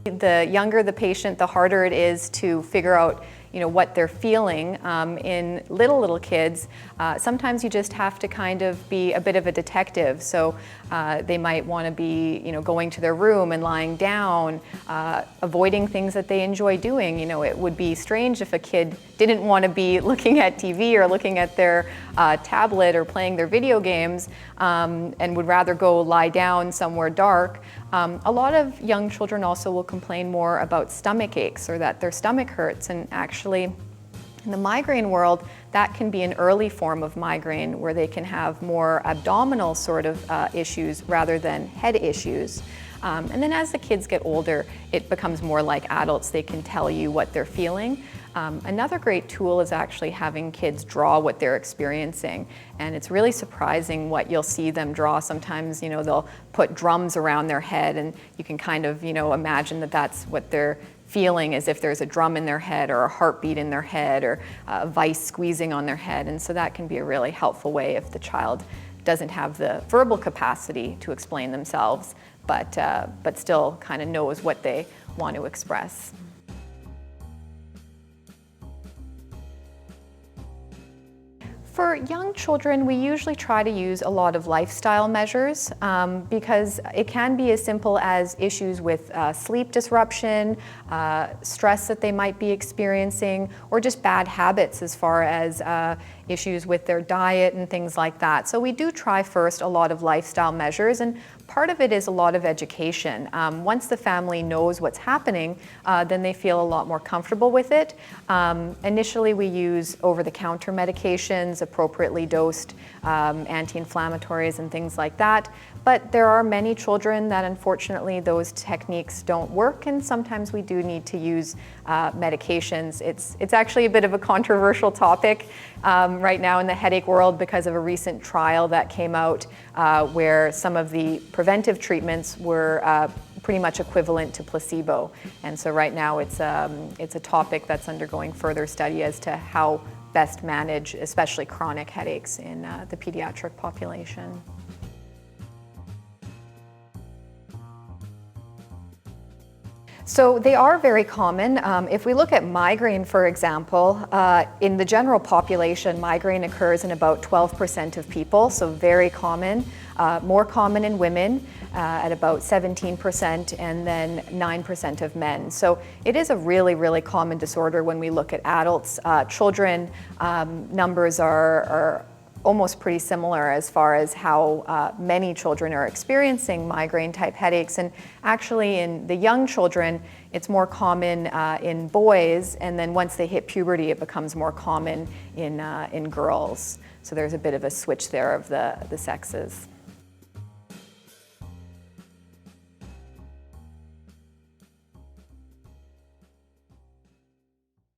The younger the patient, the harder it is to figure out what they're feeling. In little kids, sometimes you just have to kind of be a bit of a detective. So they might want to be going to their room and lying down, avoiding things that they enjoy doing. It would be strange if a kid didn't want to be looking at TV or looking at their tablet or playing their video games, and would rather go lie down somewhere dark. A lot of young children also will complain more about stomach aches or that their stomach hurts, and actually in the migraine world, that can be an early form of migraine where they can have more abdominal sort of issues rather than head issues. And then as the kids get older, it becomes more like adults. They can tell you what they're feeling. Another great tool is actually having kids draw what they're experiencing. And it's really surprising what you'll see them draw. Sometimes, they'll put drums around their head, and you can kind of, imagine that that's what they're feeling, as if there's a drum in their head or a heartbeat in their head or a vice squeezing on their head. And so that can be a really helpful way if the child doesn't have the verbal capacity to explain themselves, but still kind of knows what they want to express. For young children, we usually try to use a lot of lifestyle measures because it can be as simple as issues with sleep disruption, stress that they might be experiencing, or just bad habits as far as issues with their diet and things like that. So we do try first a lot of lifestyle measures, and part of it is a lot of education. Once the family knows what's happening, then they feel a lot more comfortable with it. Initially, we use over-the-counter medications, appropriately dosed anti-inflammatories and things like that. But there are many children that unfortunately those techniques don't work, and sometimes we do need to use medications. It's actually a bit of a controversial topic right now in the headache world because of a recent trial that came out where some of the preventive treatments were pretty much equivalent to placebo. And so right now it's a topic that's undergoing further study as to how best manage especially chronic headaches in the pediatric population. So they are very common. If we look at migraine, for example, in the general population, migraine occurs in about 12% of people, so very common. More common in women at about 17%, and then 9% of men. So it is a really common disorder when we look at adults. Children, numbers are almost pretty similar as far as how many children are experiencing migraine type headaches. And actually in the young children, it's more common in boys, and then once they hit puberty, it becomes more common in girls. So there's a bit of a switch there of the sexes.